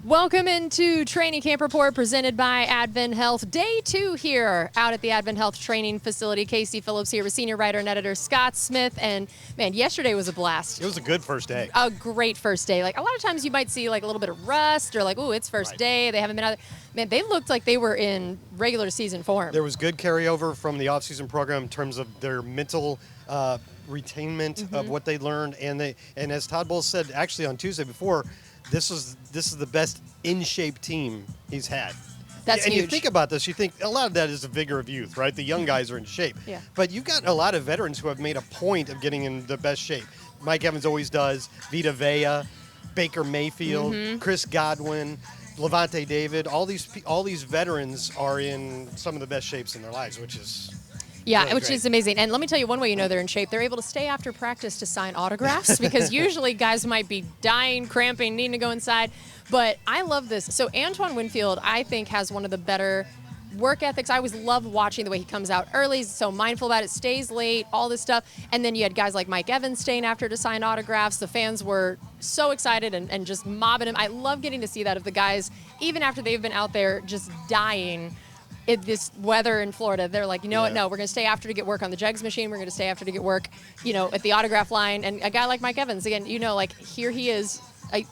Welcome into Training Camp Report presented by Advent Health. Day 2 here out at the Advent Health training facility. Casey Phillips here with senior writer and editor Scott Smith. And man, yesterday was a blast. It was a good first day. A great first day. Like a lot of times you might see like a little bit of rust or like, oh, it's first day. They haven't been out there. Man, they looked like they were in regular season form. There was good carryover from the offseason program in terms of their mental retainment of what they learned. And as Todd Bowles said actually on Tuesday before, this is the best in-shape team he's had. That's and huge. You think about this, you think a lot of that is the vigor of youth, right? The young guys are in shape. Yeah. But you've got a lot of veterans who have made a point of getting in the best shape. Mike Evans always does. Vita Vea, Baker Mayfield, Chris Godwin, Lavonte David. All these veterans are in some of the best shapes in their lives, which is really which great. is amazing. And let me tell you one way you know they're in shape. They're able to stay after practice to sign autographs because usually guys might be dying, cramping, needing to go inside. But I love this. So Antwaan Winfield, I think, has one of the better work ethics. I always love watching the way he comes out early. He's so mindful about it, stays late, all this stuff. And then you had guys like Mike Evans staying after to sign autographs. The fans were so excited and just mobbing him. I love getting to see that of the guys, even after they've been out there just dying. In this weather in Florida, they're like, you know what? No, we're going to stay after to get work on the jugs machine. We're going to stay after to get work, at the autograph line. And a guy like Mike Evans, again, here he is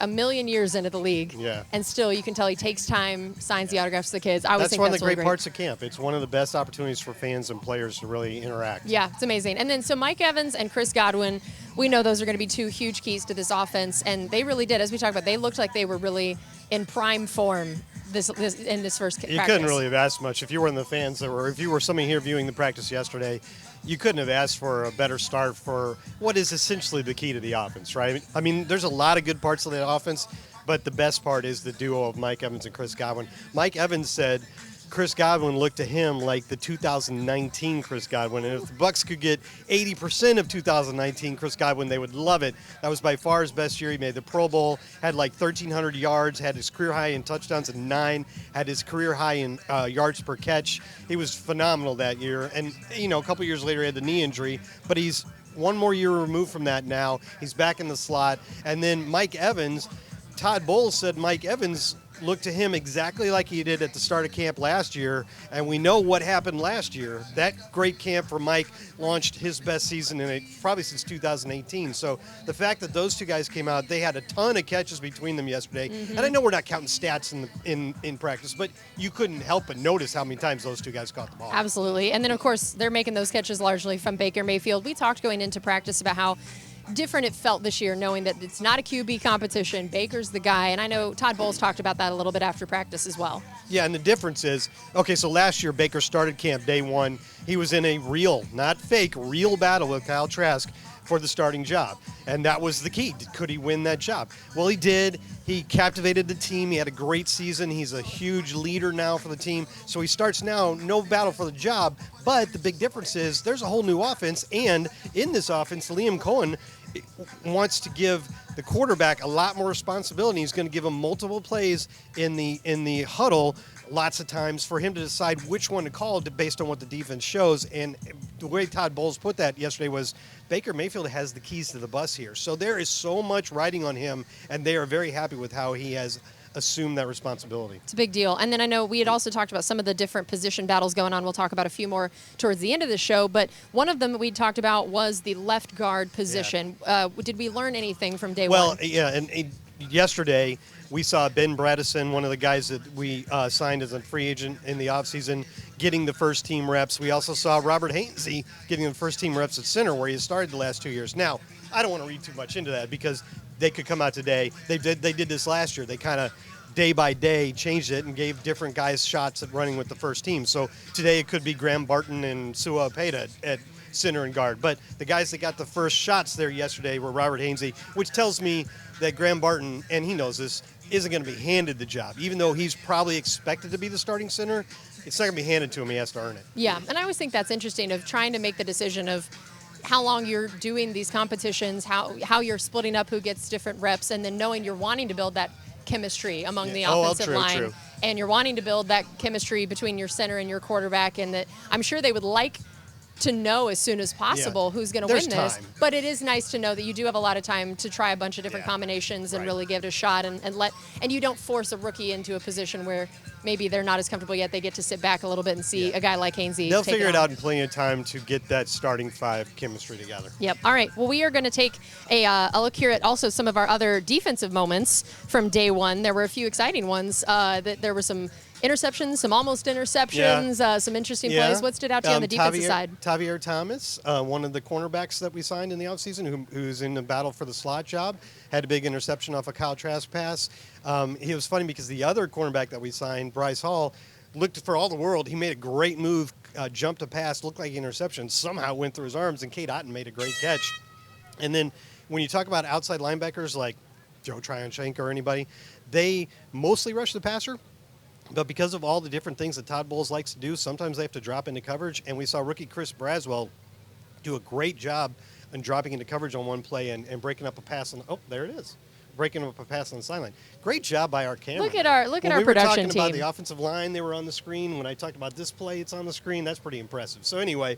a million years into the league. Yeah. And still, you can tell he takes time, signs the autographs to the kids. I always That's think one that's of the really great parts of camp. It's one of the best opportunities for fans and players to really interact. Yeah, it's amazing. And then so Mike Evans and Chris Godwin, we know those are going to be two huge keys to this offense. And they really did, as we talked about, they looked like they were really in prime form this first practice. You couldn't really have asked much. If you were in the fans, or if you were somebody here viewing the practice yesterday, you couldn't have asked for a better start for what is essentially the key to the offense, right? I mean, there's a lot of good parts of the offense, but the best part is the duo of Mike Evans and Chris Godwin. Mike Evans said Chris Godwin looked to him like the 2019 Chris Godwin, and if the Bucs could get 80% of 2019 Chris Godwin, they would love it. That was by far his best year. He made the Pro Bowl, had like 1,300 yards, had his career high in touchdowns at 9, had his career high in yards per catch. He was phenomenal that year, and a couple years later he had the knee injury, but he's one more year removed from that now. He's back in the slot, and then Mike Evans, Todd Bowles said Mike Evans looked to him exactly like he did at the start of camp last year, and we know what happened last year. That great camp for Mike launched his best season in it probably since 2018. So the fact that those two guys came out, they had a ton of catches between them yesterday. And I know we're not counting stats in practice, but you couldn't help but notice how many times those two guys caught the ball. Absolutely. And then, of course, they're making those catches largely from Baker Mayfield. We talked going into practice about how different it felt this year, knowing that it's not a QB competition. Baker's the guy, and I know Todd Bowles talked about that a little bit after practice as well. Yeah, and the difference is, so last year Baker started camp day 1. He was in a real, not fake, real battle with Kyle Trask for the starting job, and that was the key. Could he win that job? Well, he did. He captivated the team. He had a great season. He's a huge leader now for the team. So he starts now, no battle for the job, but the big difference is there's a whole new offense, and in this offense, Liam Cohen wants to give the quarterback a lot more responsibility. He's going to give him multiple plays in the huddle lots of times for him to decide which one to call based on what the defense shows. And the way Todd Bowles put that yesterday was Baker Mayfield has the keys to the bus here. So there is so much riding on him, and they are very happy with how he has assume that responsibility. It's a big deal. And then I know we had also talked about some of the different position battles going on. We'll talk about a few more towards the end of the show, but one of them that we talked about was the left guard position. Yeah. Did we learn anything from day one? Well, yeah, and yesterday we saw Ben Bradison, one of the guys that we signed as a free agent in the offseason, getting the first team reps. We also saw Robert Hainsey getting the first team reps at center, where he has started the last 2 years. Now, I don't want to read too much into that because they could come out today. They did this last year. They kind of day by day changed it and gave different guys shots at running with the first team. So today it could be Graham Barton and Sua Opeta at center and guard. But the guys that got the first shots there yesterday were Robert Hainsey, which tells me that Graham Barton, and he knows this, isn't going to be handed the job. Even though he's probably expected to be the starting center, it's not going to be handed to him. He has to earn it. Yeah, and I always think that's interesting of trying to make the decision of how long you're doing these competitions, how you're splitting up who gets different reps, and then knowing you're wanting to build that chemistry among the offensive line. And you're wanting to build that chemistry between your center and your quarterback, and that I'm sure they would like to know as soon as possible who's going to win this. Time. But it is nice to know that you do have a lot of time to try a bunch of different combinations and really give it a shot, and you don't force a rookie into a position where maybe they're not as comfortable yet. They get to sit back a little bit and see a guy like Hainsey. They'll figure it out in plenty of time to get that starting five chemistry together. Yep. All right. Well, we are going to take a look here at also some of our other defensive moments from day one. There were a few exciting ones. There were some interceptions, some almost interceptions, some interesting plays. What stood out to you on the defensive side? Tavier Thomas, one of the cornerbacks that we signed in the offseason, who's in the battle for the slot job, had a big interception off a Kyle Trask pass. He was funny because the other cornerback that we signed, Bryce Hall, looked for all the world. He made a great move, jumped a pass, looked like an interception, somehow went through his arms, and Kate Otten made a great catch. And then when you talk about outside linebackers like Joe Tryon-Shank or anybody, they mostly rush the passer. But because of all the different things that Todd Bowles likes to do, sometimes they have to drop into coverage. And we saw rookie Chris Braswell do a great job in dropping into coverage on one play and breaking up a pass. There it is. Breaking up a pass on the sideline. Great job by our camera. Look at our production team. We were talking about the offensive line. They were on the screen. When I talked about this play, it's on the screen. That's pretty impressive. So anyway,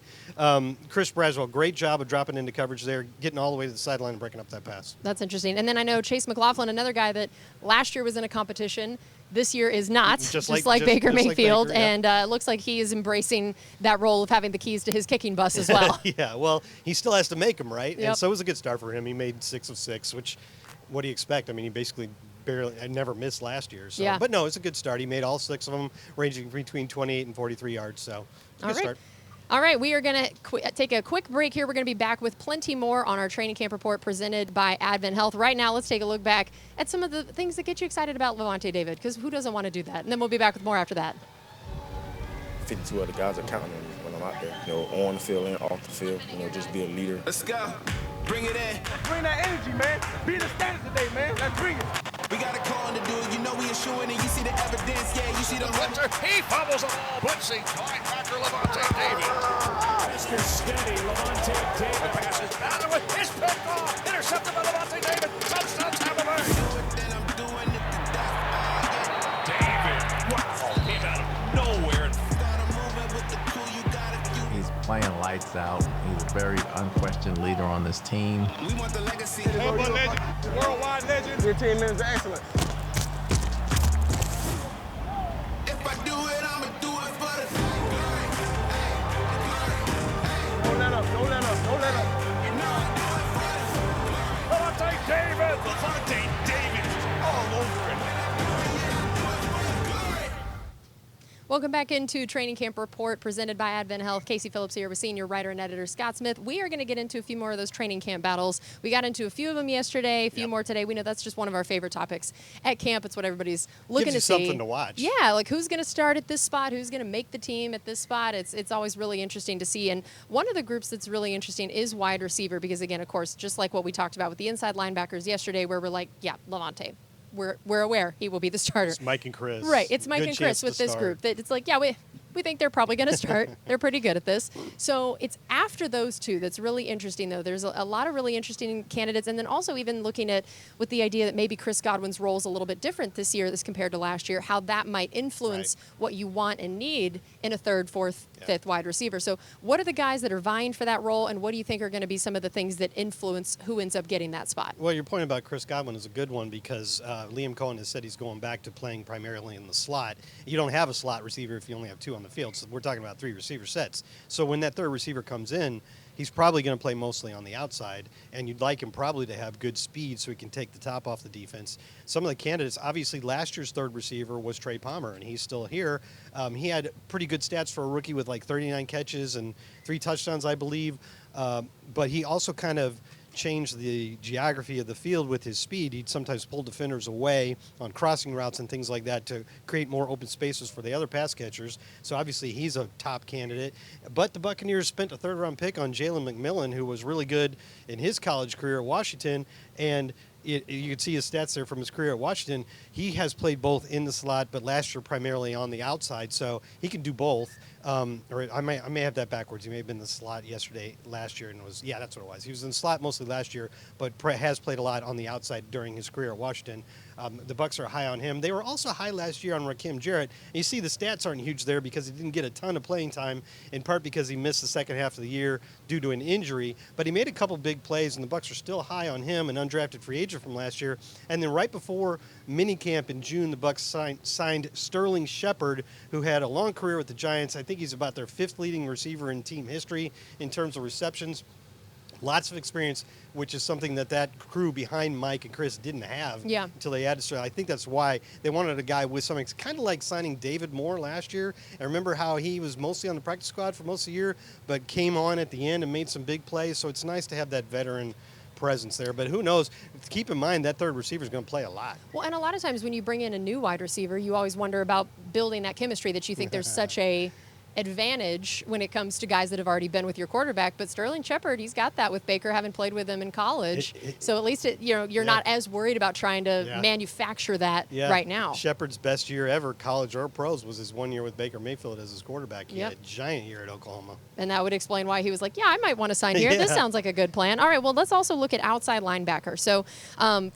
Chris Braswell, great job of dropping into coverage there, getting all the way to the sideline and breaking up that pass. That's interesting. And then I know Chase McLaughlin, another guy that last year was in a competition. This year is not, just like Baker Mayfield, and it looks like he is embracing that role of having the keys to his kicking bus as well. Yeah, well, he still has to make them, right? Yep. And so it was a good start for him. He made 6 of 6, which, what do you expect? I mean, he basically never missed last year. So. Yeah. But no, it's a good start. He made all 6 of them, ranging between 28 and 43 yards. So it's a good start. All right, we are going to take a quick break here. We're going to be back with plenty more on our training camp report presented by Advent Health. Right now, let's take a look back at some of the things that get you excited about Lavonte David, because who doesn't want to do that? And then we'll be back with more after that. 52 other guys are counting on me when I'm out there, on the field and off the field, just be a leader. Let's go. Bring it in. Bring that energy, man. Be the standard today, man. Let's bring it. We got a call to do it. We issuing it. You see the evidence. Yeah, you see the Hunter. He fumbles the ball. Blitzing. Linebacker Lavonte David. Mr. Steady, Lavonte David. Passes down with his pick off. Intercepted by Lavonte David. Touchdown Tampa Bay. Then I'm doing it to death. David. Wow. Came out of nowhere. Started moving with the crew. You gotta do. He's playing lights out. He's a very unquestioned leader on this team. We want the legacy. Tampa legend. Worldwide legend. 15 minutes of excellence. If I do it, I'ma do it for the Don't let up. Don't let up. Don't let up. Lavonte David. Lavonte David. All over it. Welcome back into Training Camp Report presented by Advent Health. Casey Phillips here with senior writer and editor Scott Smith. We are going to get into a few more of those training camp battles. We got into a few of them yesterday, a few more today. We know that's just one of our favorite topics at camp. It's what everybody's looking to see. Something to watch. Yeah, like who's going to start at this spot, who's going to make the team at this spot. It's always really interesting to see. And one of the groups that's really interesting is wide receiver because, again, of course, just like what we talked about with the inside linebackers yesterday where we're like, yeah, Lavonte. We're aware he will be the starter. It's Mike and Chris. Right, it's Mike and Chris with this group. That it's like, yeah, we think they're probably going to start. They're pretty good at this. So it's after those two that's really interesting, though. There's a lot of really interesting candidates. And then also even looking at with the idea that maybe Chris Godwin's role is a little bit different this year as compared to last year, how that might influence what you want and need in a third, fourth, fifth wide receiver. So what are the guys that are vying for that role, and what do you think are going to be some of the things that influence who ends up getting that spot? Well, your point about Chris Godwin is a good one because Liam Cohen has said he's going back to playing primarily in the slot. You don't have a slot receiver if you only have 2 on the field, so we're talking about 3 receiver sets. So when that third receiver comes in, he's probably going to play mostly on the outside, and you'd like him probably to have good speed so he can take the top off the defense. Some of the candidates, obviously last year's third receiver was Trey Palmer, and he's still here. He had pretty good stats for a rookie with like 39 catches and 3 touchdowns, I believe, but he also kind of changed the geography of the field with his speed. He'd sometimes pull defenders away on crossing routes and things like that to create more open spaces for the other pass catchers. So obviously he's a top candidate. But the Buccaneers spent a third-round pick on Jalen McMillan, who was really good in his college career at Washington, and you can see his stats there from his career at Washington. He has played both in the slot, but last year primarily on the outside, so he can do both. Or I may have that backwards. He may have been in the slot last year, and that's what it was. He was in the slot mostly last year, but has played a lot on the outside during his career at Washington. The Bucs are high on him. They were also high last year on Rakim Jarrett. You see the stats aren't huge there because he didn't get a ton of playing time, in part because he missed the second half of the year due to an injury. But he made a couple big plays, and the Bucs are still high on him, an undrafted free agent from last year. And then right before minicamp in June, the Bucs signed Sterling Shepard, who had a long career with the Giants. I think he's about their 5th leading receiver in team history in terms of receptions. Lots of experience, which is something that crew behind Mike and Chris didn't have until they added. So I think that's why they wanted a guy with something. It's kind of like signing David Moore last year. And remember how he was mostly on the practice squad for most of the year, but came on at the end and made some big plays. So it's nice to have that veteran presence there. But who knows? Keep in mind that third receiver is going to play a lot. Well, and a lot of times when you bring in a new wide receiver, you always wonder about building that chemistry that you think there's such a advantage when it comes to guys that have already been with your quarterback. But Sterling Shepard, he's got that with Baker, having played with him in college. So at least you're not as worried about trying to manufacture that right now. Shepard's best year ever, college or pros, was his 1 year with Baker Mayfield as his quarterback. He had a giant year at Oklahoma. And that would explain why he was like, I might want to sign here. This sounds like a good plan. All right, well, let's also look at outside linebacker. So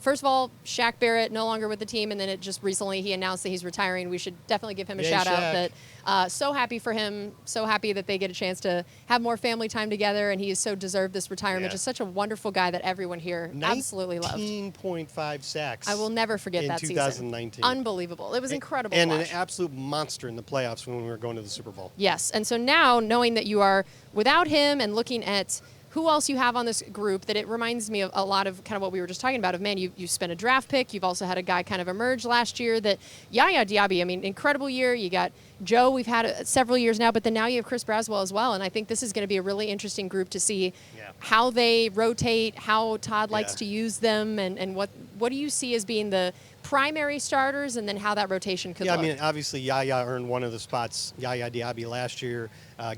first of all, Shaq Barrett no longer with the team, and then it just recently he announced that he's retiring. We should definitely give him a shout out. That so happy for him. So happy that they get a chance to have more family time together, and he has so deserved this retirement. Just such a wonderful guy that everyone here absolutely loved. 19.5 sacks. I will never forget that season. In 2019. Unbelievable. It was incredible. And to an watch. absolute monster in the playoffs when we were going to the Super Bowl. Yes, and so now knowing that you are without him and looking at who else you have on this group, that it reminds me of a lot of kind of what we were just talking about. Of, man, you spent a draft pick. You've also had a guy kind of emerge last year that Yaya Diaby, I mean, incredible year. You got Joe, we've had several years now, but then now you have Chris Braswell as well. And I think this is going to be a really interesting group to see how they rotate, how Todd likes to use them, and what do you see as being the primary starters, and then how that rotation could look. I mean, obviously Yaya earned one of the spots, Yaya Diaby, last year,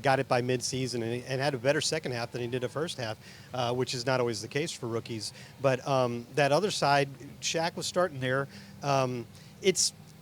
got it by midseason, and had a better second half than he did a first half, which is not always the case for rookies. But that other side, Shaq was starting there.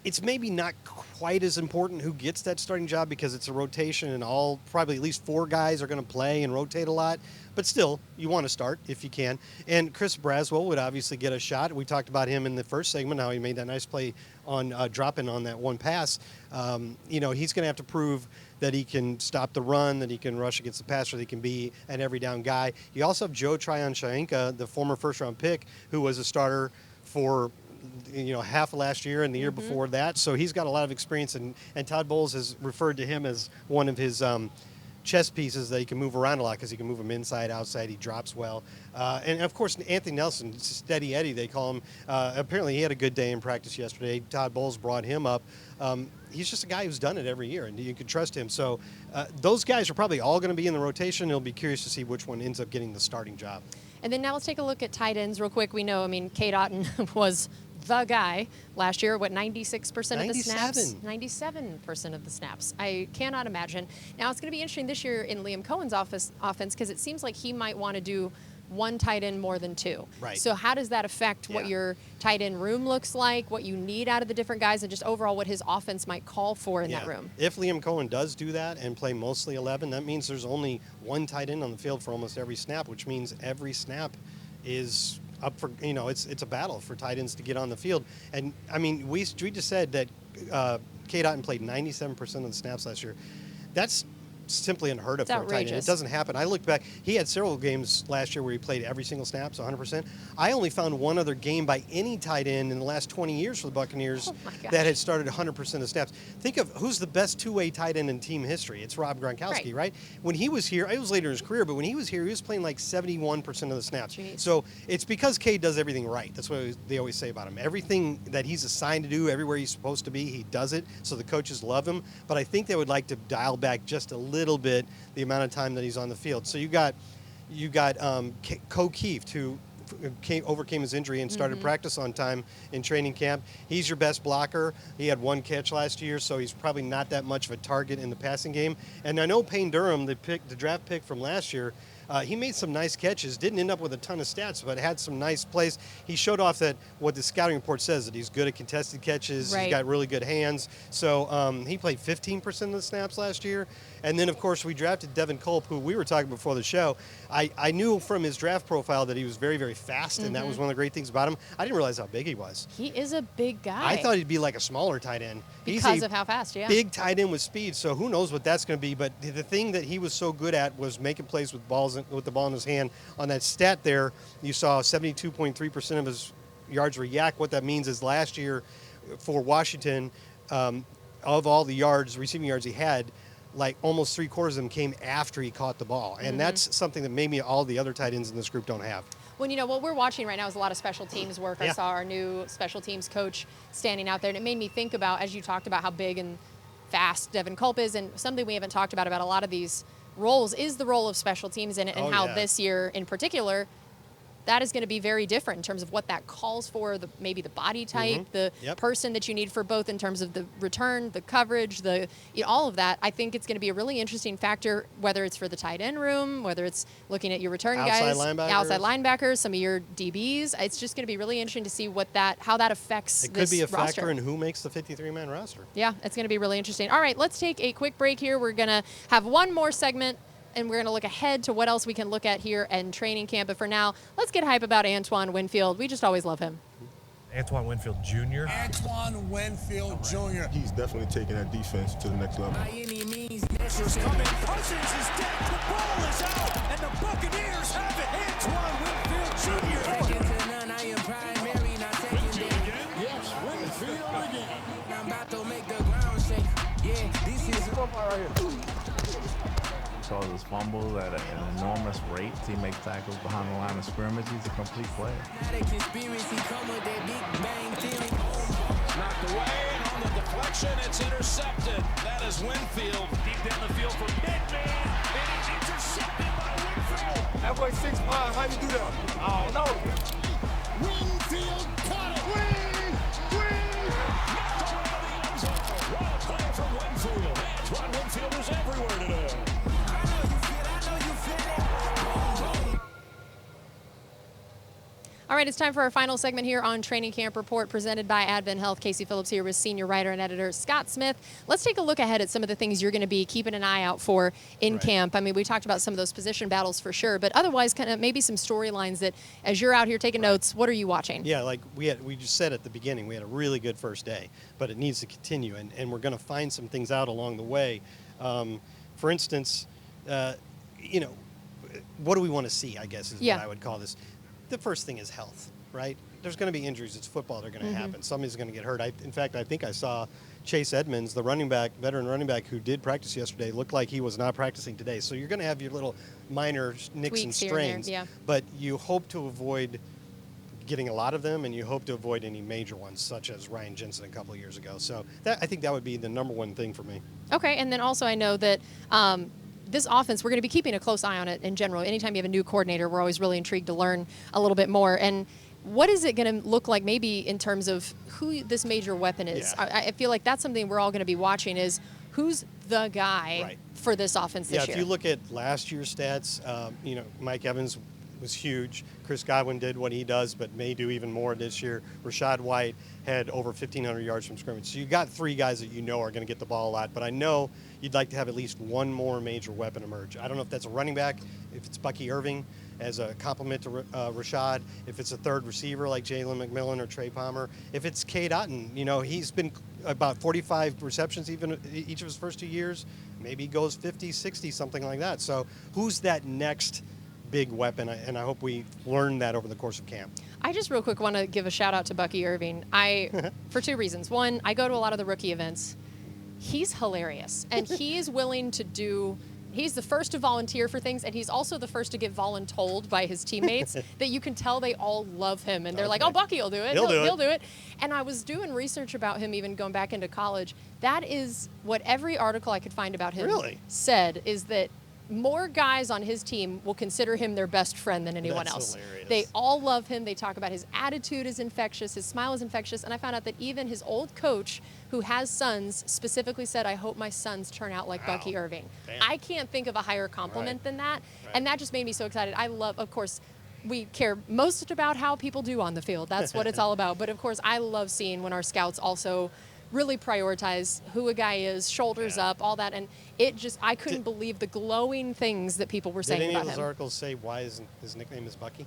It's maybe not quite as important who gets that starting job because it's a rotation and probably at least 4 guys are going to play and rotate a lot. But still, you want to start if you can. And Chris Braswell would obviously get a shot. We talked about him in the first segment, how he made that nice play on dropping on that one pass. He's going to have to prove that he can stop the run, that he can rush against the passer, that he can be an every down guy. You also have Joe Tryon-Shoyinka, the former first-round pick, who was a starter for half of last year and the year before that. So he's got a lot of experience, and Todd Bowles has referred to him as one of his chess pieces that he can move around a lot because he can move them inside, outside. He drops well. And, of course, Anthony Nelson, Steady Eddie, they call him. Apparently he had a good day in practice yesterday. Todd Bowles brought him up. He's just a guy who's done it every year, and you can trust him. So those guys are probably all going to be in the rotation. You'll be curious to see which one ends up getting the starting job. And then now let's take a look at tight ends real quick. We know, Cade Otton was the guy last year. 96% of the snaps? 97% of the snaps. I cannot imagine. Now, it's going to be interesting this year in Liam Cohen's offense because it seems like he might want to do one tight end more than 2. Right. So how does that affect what your tight end room looks like, what you need out of the different guys, and just overall what his offense might call for in that room? If Liam Cohen does do that and play mostly 11, that means there's only one tight end on the field for almost every snap, which means every snap is up for, it's a battle for tight ends to get on the field. And, we just said that Cade Otton played 97% of the snaps last year. That's simply unheard of for a tight end. It doesn't happen. I looked back. He had several games last year where he played every single snap, so 100%. I only found one other game by any tight end in the last 20 years for the Buccaneers that had started 100% of snaps. Think of who's the best two-way tight end in team history. It's Rob Gronkowski, right? When he was here, it was later in his career, but when he was here, he was playing like 71% of the snaps. Jeez. So it's because Cade does everything right. That's what they always say about him. Everything that he's assigned to do, everywhere he's supposed to be, he does it, so the coaches love him. But I think they would like to dial back just a little bit the amount of time that he's on the field. So you got Ko Kieft, who overcame his injury and started practice on time in training camp. He's your best blocker. He had 1 catch last year, so he's probably not that much of a target in the passing game. And I know Payne Durham, the draft pick from last year, He made some nice catches, didn't end up with a ton of stats, but had some nice plays. He showed off that what the scouting report says, that he's good at contested catches. Right. He's got really good hands. So he played 15% of the snaps last year. And then, of course, we drafted Devin Culp, who we were talking before the show. I knew from his draft profile that he was very, very fast, and that was one of the great things about him. I didn't realize how big he was. He is a big guy. I thought he'd be like a smaller tight end. Because of how fast, yeah. Big tight end with speed, so who knows what that's going to be. But the thing that he was so good at was making plays with the ball in his hand. On that stat there, you saw 72.3% of his yards were yak. What that means is last year for Washington, of all the receiving yards he had, like almost 3/4 of them came after he caught the ball. And that's something that maybe all the other tight ends in this group don't have. When, what we're watching right now is a lot of special teams work. I saw our new special teams coach standing out there, and it made me think about, as you talked about, how big and fast Devin Culp is, and something we haven't talked about a lot of these roles is the role of special teams in it, and how this year in particular, that is going to be very different in terms of what that calls for, maybe the body type, the person that you need for both in terms of the return, the coverage, all of that. I think it's going to be a really interesting factor, whether it's for the tight end room, whether it's looking at your return outside guys, outside linebackers, some of your DBs. It's just going to be really interesting to see how that affects this roster. It could be a factor in who makes the 53-man roster. Yeah, it's going to be really interesting. All right, let's take a quick break here. We're going to have one more segment, and we're going to look ahead to what else we can look at here in training camp. But for now, let's get hype about Antwaan Winfield. We just always love him. Antwaan Winfield Jr. Antwaan Winfield Jr. He's definitely taking that defense to the next level. By any means necessary. Cousins is dead. The ball is out, and the Buccaneers have it. Antwaan Winfield Jr. Second to none, I am primary, not secondary. Yes, Winfield again. I'm about to make the ground shake. Yeah, this is Causes his fumbles at an enormous rate. Teammates tackles behind the line of scrimmage. He's a complete player. not a conspiracy. Come with that big bang theory. Knocked away, and on the deflection, it's intercepted. That is Winfield. Deep down the field for Pittman. It is intercepted by Winfield. That boy 6'5", how you do that? I don't know. Winfield caught it. What a play from Winfield. Antwaan Winfield is everywhere today. All right, it's time for our final segment here on Training Camp Report presented by Advent Health. Casey Phillips here with senior writer and editor Scott Smith. Let's take a look ahead at some of the things you're going to be keeping an eye out for in camp. I mean, we talked about some of those position battles for sure, but otherwise kind of maybe some storylines that as you're out here taking notes, what are you watching? Yeah, like we just said at the beginning, we had a really good first day, but it needs to continue, and we're going to find some things out along the way. For instance, what do we want to see, I guess, is what I would call this. The first thing is health, right? There's going to be injuries. It's football. They're going to happen. Somebody's going to get hurt. In fact, I think I saw Chase Edmonds, the veteran running back who did practice yesterday, looked like he was not practicing today. So you're going to have your little minor nicks and strains. Here and there, but you hope to avoid getting a lot of them, and you hope to avoid any major ones, such as Ryan Jensen a couple of years ago. So I think that would be the number one thing for me. Okay, and then also I know that this offense, we're going to be keeping a close eye on it in general. Anytime you have a new coordinator, we're always really intrigued to learn a little bit more. And what is it going to look like maybe in terms of who this major weapon is? Yeah. I feel like that's something we're all going to be watching is who's the guy for this offense this year. Yeah, if you look at last year's stats, Mike Evans was huge. Chris Godwin did what he does, but may do even more this year. Rashad White had over 1,500 yards from scrimmage. So you got three guys that you know are going to get the ball a lot, but I know you'd like to have at least one more major weapon emerge. I don't know if that's a running back, if it's Bucky Irving as a complement to Rashad, if it's a third receiver like Jalen McMillan or Trey Palmer, if it's Cade Otton. He's been about 45 receptions even each of his first 2 years. Maybe he goes 50, 60, something like that. So who's that next big weapon? And I hope we learn that over the course of camp. I just real quick want to give a shout out to Bucky Irving. For two reasons. One, I go to a lot of the rookie events. He's hilarious, and he is willing to do. He's the first to volunteer for things, and he's also the first to get voluntold by his teammates that you can tell they all love him, and they're like, "Oh, Bucky will do it. He'll do it." And I was doing research about him, even going back into college. That is what every article I could find about him said, is that more guys on his team will consider him their best friend than anyone That's else. hilarious. They all love him. They talk about his attitude is infectious, his smile is infectious, and I found out that even his old coach, who has sons, specifically said, "I hope my sons turn out like Bucky Irving." Damn. I can't think of a higher compliment Right. than that, Right. and that just made me so excited. I love, of course, we care most about how people do on the field. That's what it's all about. But of course, I love seeing when our scouts also really prioritize who a guy is, shoulders up, all that. And it just, I couldn't believe the glowing things that people were Did saying any about of those him. articles say why his nickname is Bucky?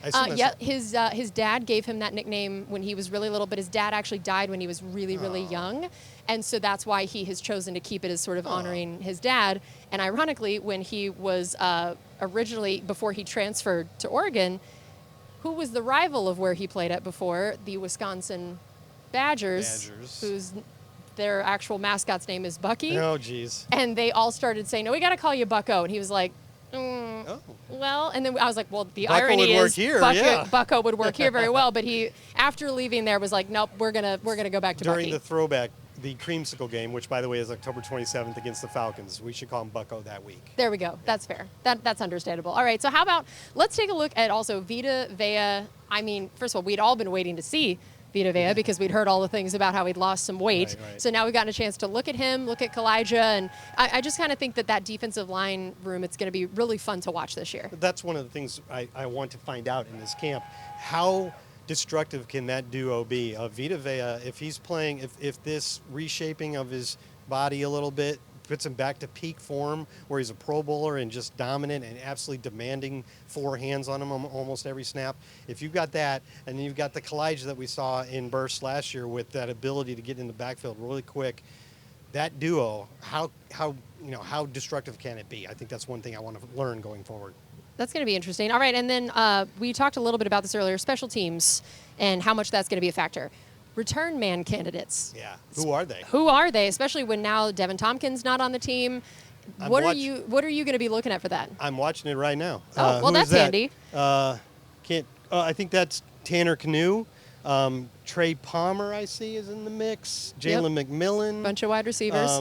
I assume that's Yeah, his dad gave him that nickname when he was really little, but his dad actually died when he was really, really young. And so that's why he has chosen to keep it as sort of honoring his dad. And ironically, when he was originally, before he transferred to Oregon, who was the rival of where he played at before? The Wisconsin Badgers. Whose their actual mascot's name is Bucky. Oh, geez. And they all started saying, "No, we got to call you Bucko." And he was like, Oh. well, and then I was like, well, the Bucko irony would work is here, Bucko, yeah. Bucko would work here very well, but he, after leaving there, was like, nope, we're gonna go back to During Bucky. the throwback, the creamsicle game, which by the way is October 27th against the Falcons, we should call him Bucko that week. There we go. That's fair. That's understandable. All right, so how about let's take a look at also Vita Vea. I mean, first of all, we'd all been waiting to see Vita Vea because we'd heard all the things about how he'd lost some weight. Right. So now we've gotten a chance to look at him, look at Kalijah, and I just kind of think that defensive line room, it's going to be really fun to watch this year. That's one of the things I want to find out in this camp. How destructive can that duo be? Vita Vea, if he's playing, if this reshaping of his body a little bit puts him back to peak form where he's a Pro Bowler and just dominant and absolutely demanding four hands on him almost every snap. If you've got that, and then you've got the Kalijah that we saw in bursts last year with that ability to get in the backfield really quick, that duo, how destructive can it be? I think that's one thing I want to learn going forward. That's going to be interesting. All right, and then we talked a little bit about this earlier, special teams and how much that's going to be a factor. Return man candidates. Yeah. Who are they? Who are they? Especially when now Devin Tompkins not on the team. What are you going to be looking at for that? I'm watching it right now. Oh, well, who that's is that? handy. I think that's Tanner Canoe. Trey Palmer, I see, is in the mix. Jalen McMillan. Bunch of wide receivers.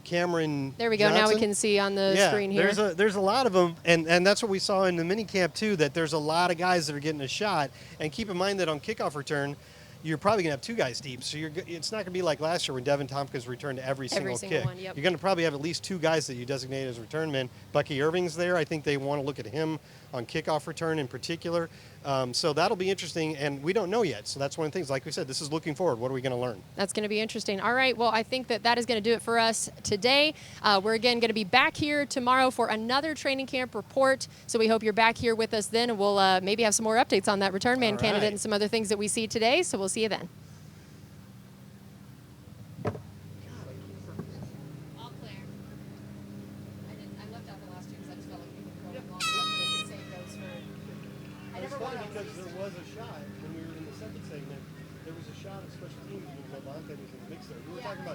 Cameron. There we go. Johnson. Now we can see on the screen here. There's a lot of them, and that's what we saw in the mini camp too. That there's a lot of guys that are getting a shot. And keep in mind that on kickoff return, you're probably going to have two guys deep. So it's not going to be like last year when Devin Tompkins returned every single kick. One, yep. You're going to probably have at least two guys that you designate as return men. Bucky Irving's there. I think they want to look at him on kickoff return in particular. So that'll be interesting, and we don't know yet. So that's one of the things. Like we said, this is looking forward. What are we going to learn? That's going to be interesting. All right. Well, I think that is going to do it for us today. We're, again, going to be back here tomorrow for another training camp report. So we hope you're back here with us then, and we'll maybe have some more updates on that return man candidate and some other things that we see today. So we'll see you then. Because there was a shot when we were in the second segment, there was a shot of special teams when Lavonte was in the mix there. We were talking about